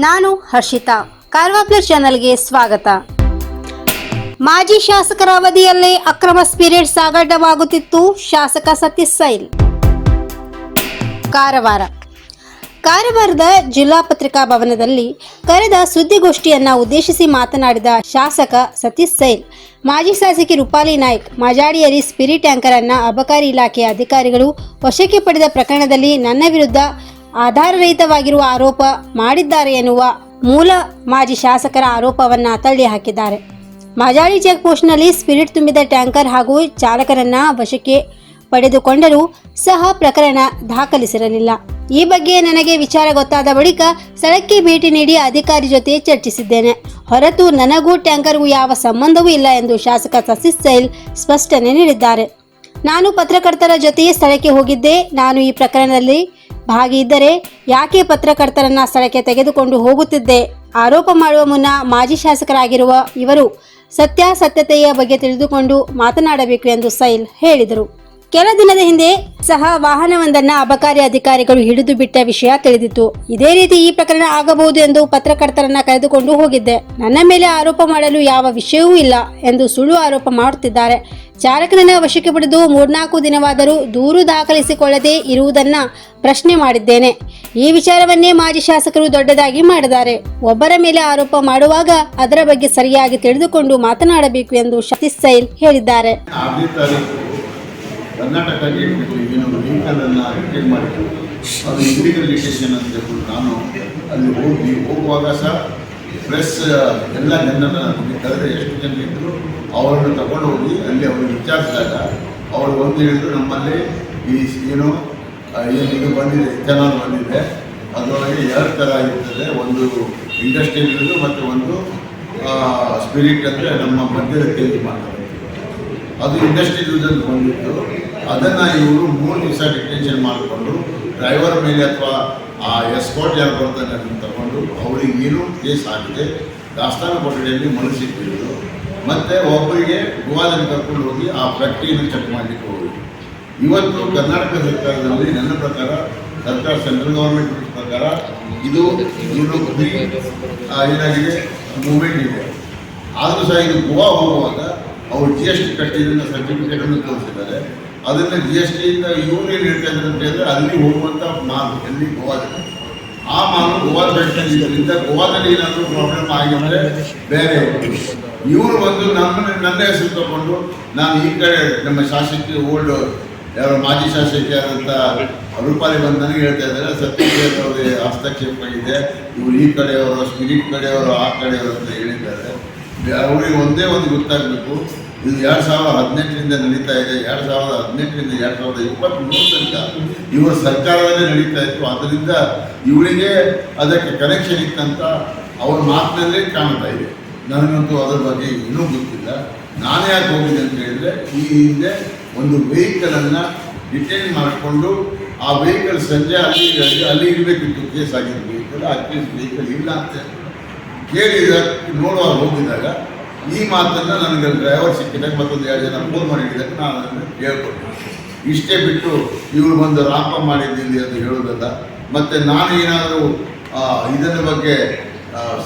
ನಾನು ಹರ್ಷಿತಾ. ಕಾರವಾರ ಪ್ಲಸ್ ಚಾನೆಲ್ಗೆ ಸ್ವಾಗತ. ಮಾಜಿ ಶಾಸಕರ ಅವಧಿಯಲ್ಲೇ ಅಕ್ರಮ ಸ್ಪಿರಿಟ್ ಸಾಗಾಟವಾಗುತ್ತಿತ್ತು. ಶಾಸಕ ಸತೀಶ್ ಸೈಲ್. ಕಾರವಾರದ ಜಿಲ್ಲಾ ಪತ್ರಿಕಾ ಭವನದಲ್ಲಿ ಕರೆದ ಸುದ್ದಿಗೋಷ್ಠಿಯನ್ನ ಉದ್ದೇಶಿಸಿ ಮಾತನಾಡಿದ ಶಾಸಕ ಸತೀಶ್ ಸೈಲ್, ಮಾಜಿ ಶಾಸಕಿ ರೂಪಾಲಿ ನಾಯ್ಕ್ ಮಾಜಾಡಿಯಲ್ಲಿ ಸ್ಪಿರಿಟ್ ಟ್ಯಾಂಕರ್ ಅನ್ನ ಅಬಕಾರಿ ಇಲಾಖೆಯ ಅಧಿಕಾರಿಗಳು ವಶಕ್ಕೆ ಪಡೆದ ಪ್ರಕರಣದಲ್ಲಿ ನನ್ನ ವಿರುದ್ಧ ಆಧಾರರಹಿತವಾಗಿರುವ ಆರೋಪ ಮಾಡಿದ್ದಾರೆ ಎನ್ನುವ ಮೂಲ ಮಾಜಿ ಶಾಸಕರ ಆರೋಪವನ್ನ ತಳ್ಳಿ ಹಾಕಿದ್ದಾರೆ. ಮಾಜಾಡಿ ಚೆಕ್ ಪೋಸ್ಟ್ನಲ್ಲಿ ಸ್ಪಿರಿಟ್ ತುಂಬಿದ ಟ್ಯಾಂಕರ್ ಹಾಗೂ ಚಾಲಕರನ್ನ ವಶಕ್ಕೆ ಪಡೆದುಕೊಂಡರೂ ಸಹ ಪ್ರಕರಣ ದಾಖಲಿಸಿರಲಿಲ್ಲ. ಈ ಬಗ್ಗೆ ನನಗೆ ವಿಚಾರ ಗೊತ್ತಾದ ಬಳಿಕ ಸ್ಥಳಕ್ಕೆ ಭೇಟಿ ನೀಡಿ ಅಧಿಕಾರಿ ಜೊತೆ ಚರ್ಚಿಸಿದ್ದೇನೆ ಹೊರತು ನನಗೂ ಟ್ಯಾಂಕರ್ಗೂ ಯಾವ ಸಂಬಂಧವೂ ಇಲ್ಲ ಎಂದು ಶಾಸಕ ಸತೀಶ್ ಸೈಲ್ ಸ್ಪಷ್ಟನೆ ನೀಡಿದ್ದಾರೆ. ನಾನು ಪತ್ರಕರ್ತರ ಜೊತೆ ಸ್ಥಳಕ್ಕೆ ಹೋಗಿದ್ದೆ. ನಾನು ಈ ಪ್ರಕರಣದಲ್ಲಿ ಭಾಗಿ ಇದ್ದರೆ ಯಾಕೆ ಪತ್ರಕರ್ತರನ್ನ ಸ್ಥಳಕ್ಕೆ ತೆಗೆದುಕೊಂಡು ಹೋಗುತ್ತಿದ್ದೆ? ಆರೋಪ ಮಾಡುವ ಮುನ್ನ ಮಾಜಿ ಶಾಸಕರಾಗಿರುವ ಇವರು ಸತ್ಯಾಸತ್ಯತೆಯ ಬಗ್ಗೆ ತಿಳಿದುಕೊಂಡು ಮಾತನಾಡಬೇಕು ಎಂದು ಸೈಲ್ ಹೇಳಿದರು. ಕೆಲ ದಿನದ ಹಿಂದೆ ಸಹ ವಾಹನವೊಂದನ್ನು ಅಬಕಾರಿ ಅಧಿಕಾರಿಗಳು ಹಿಡಿದು ಬಿಟ್ಟ ವಿಷಯ ತಿಳಿದಿತ್ತು. ಇದೇ ರೀತಿ ಈ ಪ್ರಕರಣ ಆಗಬಹುದು ಎಂದು ಪತ್ರಕರ್ತರನ್ನ ಕರೆದುಕೊಂಡು ಹೋಗಿದ್ದೆ. ನನ್ನ ಮೇಲೆ ಆರೋಪ ಮಾಡಲು ಯಾವ ವಿಷಯವೂ ಇಲ್ಲ ಎಂದು ಸುಳ್ಳು ಆರೋಪ ಮಾಡುತ್ತಿದ್ದಾರೆ. ಚಾಲಕನನ್ನ ವಶಕ್ಕೆ ಪಡೆದು 3-4 ದಿನವಾದರೂ ದೂರು ದಾಖಲಿಸಿಕೊಳ್ಳದೆ ಇರುವುದನ್ನ ಪ್ರಶ್ನೆ ಮಾಡಿದ್ದೇನೆ. ಈ ವಿಚಾರವನ್ನೇ ಮಾಜಿ ಶಾಸಕರು ದೊಡ್ಡದಾಗಿ ಮಾಡಿದ್ದಾರೆ. ಒಬ್ಬರ ಮೇಲೆ ಆರೋಪ ಮಾಡುವಾಗ ಅದರ ಬಗ್ಗೆ ಸರಿಯಾಗಿ ತಿಳಿದುಕೊಂಡು ಮಾತನಾಡಬೇಕು ಎಂದು ಸತೀಶ್ ಸೈಲ್ ಹೇಳಿದ್ದಾರೆ. ಕರ್ನಾಟಕ ಏನೊಂದು ವೆಹಿಕಲನ್ನು ರಿಟೇನ್ ಮಾಡಿದ್ರು, ಅದು ಇಲ್ಲಿಗಲ್ ಲಿಟೇಷನ್ ಅಂತ ಹೇಳ್ಬಿಟ್ಟು ನಾನು ಅಲ್ಲಿ ಹೋಗುವಾಗ ಸಹ ಪ್ರೆಸ್ ಎಲ್ಲ ಜನರನ್ನು ಕರೆದ್ರೆ ಎಷ್ಟು ಜನ ಇದ್ದರು ಅವರನ್ನು ತಗೊಂಡು ಹೋಗಿ ಅಲ್ಲಿ ಅವರು ವಿಚಾರಿಸಿದಾಗ ಅವರು ಒಂದು ಹೇಳಿದ್ರು, ನಮ್ಮಲ್ಲಿ ಈ ಏನು ಇದು ಬಂದಿದೆ, ಇಥೆನಾಲ್ ಬಂದಿದೆ, ಅದರೊಳಗೆ 2 ಥರ ಇರ್ತದೆ, ಒಂದು ಇಂಡಸ್ಟ್ರಿಯಲ್ ಮತ್ತು ಒಂದು ಸ್ಪಿರಿಟ್ ಅಂದರೆ ನಮ್ಮ ಮಧ್ಯದಲ್ಲಿ ಮಾಡ್ತಾರೆ. ಅದು ಇಂಡಸ್ಟ್ರಿಯಲ್ ಬಂದಿತ್ತು. ಅದನ್ನು ಇವರು 3 ದಿವಸ ಡಿಟೆನ್ಷನ್ ಮಾಡಿಕೊಂಡು ಡ್ರೈವರ್ ಮೇಲೆ ಅಥವಾ ಆ ಎಸ್ಕಾರ್ಟ್ ಯಾರು ಬರ್ತಾನೆ ಅದನ್ನು ತಗೊಂಡು ಅವರಿಗೆ ಏನೂ ಕೇಸ್ ಆಗಿದೆ ದಾಸ್ತಾನು ಕೊಠಡಿಯಲ್ಲಿ ಮನಸ್ಸಿಟ್ಟಿದ್ರು. ಮತ್ತು ಒಬ್ಬರಿಗೆ ಗೋವಾದಲ್ಲಿ ಕರ್ಕೊಂಡು ಹೋಗಿ ಆ ಫ್ಯಾಕ್ಟ್ರಿಯನ್ನು ಚೆಕ್ ಮಾಡಲಿಕ್ಕೆ ಹೋಗಿ. ಇವತ್ತು ಕರ್ನಾಟಕ ಸರ್ಕಾರದಲ್ಲಿ ನನ್ನ ಪ್ರಕಾರ ಸರ್ಕಾರ ಸೆಂಟ್ರಲ್ ಗೌರ್ಮೆಂಟ್ ಪ್ರಕಾರ ಇದು ಏನಾಗಿದೆ ಮೂವ್ಮೆಂಟ್ ಇದೆ. ಆದರೂ ಸಹ ಇದು ಗೋವಾ ಹೋಗುವಾಗ ಅವರು GST ಕಟ್ಟಿದ್ದನ್ನು ಸರ್ಟಿಫಿಕೇಟನ್ನು ತೋರಿಸಿದ್ದಾರೆ. ಅದನ್ನು GSTಯಿಂದ ಇವರು ಏನು ಹೇಳ್ತಾ ಇದ್ದಾರೆ ಅಂತ ಹೇಳಿದ್ರೆ ಅಲ್ಲಿ ಹೋಗುವಂಥ ಮಾಲು ಎಲ್ಲಿ ಗೋವಾದಲ್ಲಿ ಆ ಮಾಲು ಗೋವಾದ ಫ್ಯಾಕ್ಟ್ರಿ ಇದರಿಂದ ಗೋವಾದಲ್ಲಿ ಏನಾದರೂ ಪ್ರಾಬ್ಲಮ್ ಆಗಿದ್ರೆ ಬೇರೆ ಇವರು ಬಂದು ನನ್ನ ಹೆಸರು ತಗೊಂಡು ನಾನು ಈ ಕಡೆ ನಮ್ಮ ಶಾಸಕಿ ಓಲ್ಡ್ ಯಾರೋ ಮಾಜಿ ಶಾಸಕಿಯಾದಂಥ ರೂಪಾಲಿ ಬಂದು ನನಗೆ ಹೇಳ್ತಾ ಇದ್ದಾರೆ, ಸತ್ಯಕ್ಕೆ ಅವ್ರಿಗೆ ಹಸ್ತಕ್ಷೇಪ ಇದೆ, ಇವರು ಈ ಕಡೆಯವರು ಸ್ಪಿರಿಟ್ ಕಡೆಯವರು ಆ ಕಡೆಯವರು ಅಂತ ಹೇಳಿದ್ದಾರೆ. ಅವರಿಗೆ ಒಂದೇ ಒಂದು ಗೊತ್ತಾಗಬೇಕು, ಇದು 2018ರಿಂದ ನಡೀತಾ ಇದೆ. 2018ರಿಂದ 2023 ತನಕ ಇವರ ಸರ್ಕಾರದಲ್ಲೇ ನಡೀತಾ ಇತ್ತು. ಅದರಿಂದ ಇವರಿಗೆ ಅದಕ್ಕೆ ಕನೆಕ್ಷನ್ ಇತ್ತಂತ ಅವ್ರ ಮಾತಿನಲ್ಲೇ ಕಾಣ್ತಾ ಇದೆ. ನನಗಂತೂ ಅದ್ರ ಬಗ್ಗೆ ಇನ್ನೂ ಗೊತ್ತಿಲ್ಲ. ನಾನು ಯಾಕೆ ಹೋಗಿದ್ದೆ ಅಂತ ಹೇಳಿದರೆ, ಈ ಹಿಂದೆ ಒಂದು ವೆಹಿಕಲನ್ನು ಡಿಟೈನ್ ಮಾಡಿಕೊಂಡು ಆ ವೆಹಿಕಲ್ ಸಂಜೆ ಅಲ್ಲಿ ಇರಬೇಕಿತ್ತು, ಕೇಸ್ ಆಗಿದ್ದ ವೆಹಿಕಲ್. ಆ ಕೇಸ್ ವೆಹಿಕಲ್ ಇಲ್ಲ ಅಂತ ಕೇಳಿದ ನೋಡುವಾಗ ಹೋಗಿದಾಗ ಈ ಮಾತನ್ನು ನನಗೆ ಡ್ರೈವರ್ ಸಿಕ್ಕಿದಾಗ ಮತ್ತೊಂದು 2 ಜನ ಫೋನ್ ಮಾಡಿದಾಗ ನಾನು ಅದನ್ನು ಹೇಳ್ಕೊಟ್ಟೆ. ಇಷ್ಟೇ ಬಿಟ್ಟು ಇವರು ಬಂದು ರಾಪ ಮಾಡಿದ್ದೀನಿ ಅಂತ ಹೇಳೋದಲ್ಲ. ಮತ್ತು ನಾನು ಏನಾದರೂ ಇದರ ಬಗ್ಗೆ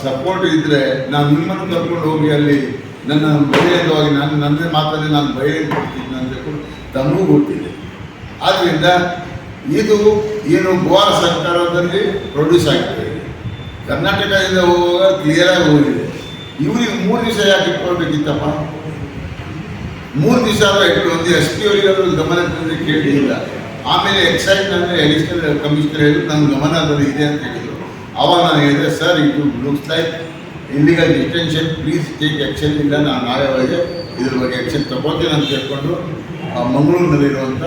ಸಪೋರ್ಟ್ ಇದ್ದರೆ ನಾನು ನಿಮ್ಮನ್ನು ಕರ್ಕೊಂಡು ಹೋಗಿ ಅಲ್ಲಿ ನನ್ನ ಬಹಿರಂಗವಾಗಿ ನನ್ನ ಮಾತಲ್ಲಿ ನಾನು ಬಹಿರಂಗ ಕೊಡ್ತೀನಿ ಅಂತ ತಮಗೂ ಗೊತ್ತಿದೆ. ಆದ್ದರಿಂದ ಇದು ಏನು ಗೋವಾ ಸರ್ಕಾರದಲ್ಲಿ ಪ್ರೊಡ್ಯೂಸ್ ಆಗಿದೆ, ಕರ್ನಾಟಕದಿಂದ ಹೋಗುವಾಗ ಕ್ಲಿಯರಾಗಿ ಹೋಗಿದೆ. ಇವ್ರಿಗೆ 3 ದಿವಸ ಯಾಕೆ ಇಟ್ಕೊಳ್ಬೇಕಿತ್ತಪ್ಪ? 3 ದಿವಸ ಇಟ್ಟು ಒಂದು SP ಅವರಿಗಾದ್ರೂ ಗಮನ ತಂದರೆ ಕೇಳಿಲ್ಲ. ಆಮೇಲೆ ಎಕ್ಸೈಸ್ನಲ್ಲಿ ಅಡಿಷನಲ್ ಕಮಿಷನರ್ ಹೇಳಿದ್ರು ನನ್ನ ಗಮನ ಅದರಲ್ಲಿ ಇದೆ ಅಂತ ಹೇಳಿದರು. ಆವಾಗ ನಾನು ಹೇಳಿದೆ, ಸರ್ ಇದು looks like illegal detention, please take action. ಇಲ್ಲ ನಾನು ನಾಳೆ ಒಳಗೆ ಇದ್ರ ಬಗ್ಗೆ ಆ್ಯಕ್ಷನ್ ತಗೋತೀನಿ ಅಂತ ಹೇಳ್ಕೊಂಡು ಮಂಗಳೂರಿನಲ್ಲಿರುವಂಥ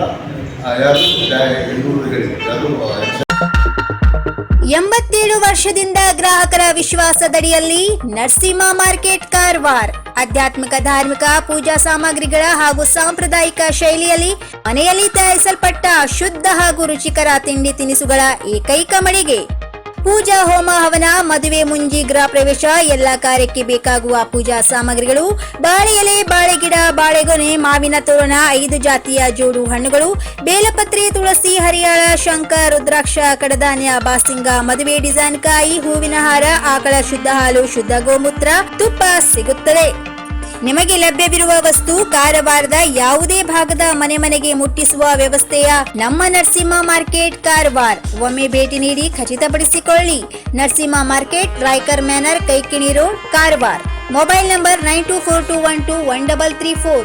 ಯಾರು ಇವರು ಹೇಳಿದ್ರು. 87 ವರ್ಷದಿಂದ ಗ್ರಾಹಕರ ವಿಶ್ವಾಸದಡಿಯಲ್ಲಿ ನರಸಿಂಹ ಮಾರ್ಕೆಟ್ ಕಾರವಾರ ಆಧ್ಯಾತ್ಮಿಕ ಧಾರ್ಮಿಕ ಪೂಜಾ ಸಾಮಗ್ರಿಗಳ ಹಾಗೂ ಸಾಂಪ್ರದಾಯಿಕ ಶೈಲಿಯಲ್ಲಿ ಮನೆಯಲ್ಲಿ ತಯಾರಿಸಲ್ಪಟ್ಟ ಶುದ್ಧ ಹಾಗೂ ರುಚಿಕರ ತಿಂಡಿ ತಿನಿಸುಗಳ ಏಕೈಕ ಮಳಿಗೆ. ಪೂಜಾ ಹೋಮ ಹವನ, ಮದುವೆ, ಮುಂಜಿ, ಗೃಹ ಪ್ರವೇಶ ಎಲ್ಲ ಕಾರ್ಯಕ್ಕೆ ಬೇಕಾಗುವ ಪೂಜಾ ಸಾಮಗ್ರಿಗಳು, ಬಾಳೆ ಎಲೆ, ಬಾಳೆಗಿಡ, ಬಾಳೆಗೊನೆ, ಮಾವಿನ ತೋರಣ, 5 ಜಾತಿಯ ಜೋಡು ಹಣ್ಣುಗಳು, ಬೇಲಪತ್ರೆ, ತುಳಸಿ, ಹರಿಯಾಳ, ಶಂಖ, ರುದ್ರಾಕ್ಷ, ಕಡಧಾನ್ಯ, ಬಾಸಿಂಗ, ಮದುವೆ ಡಿಸೈನ್ ಕಾಯಿ, ಹೂವಿನ ಹಾರ, ಆಕಳ ಶುದ್ಧ ಹಾಲು, ಶುದ್ಧ ಗೋಮೂತ್ರ, ತುಪ್ಪ ಸಿಗುತ್ತದೆ. ನಿಮಗೆ ಲಭ್ಯವಿರುವ ವಸ್ತು ಕಾರವಾರದ ಯಾವುದೇ ಭಾಗದ ಮನೆಗೆ ಮುಟ್ಟಿಸುವ ವ್ಯವಸ್ಥೆಯ ನಮ್ಮ ನರಸಿಂಹ ಮಾರ್ಕೆಟ್ ಕಾರವಾರ. ಒಮ್ಮೆ ಭೇಟಿ ನೀಡಿ ಖಚಿತಪಡಿಸಿಕೊಳ್ಳಿ. Narasimha market, Raikar manner, Kaikini road, Karwar. Mobile number 9242121334.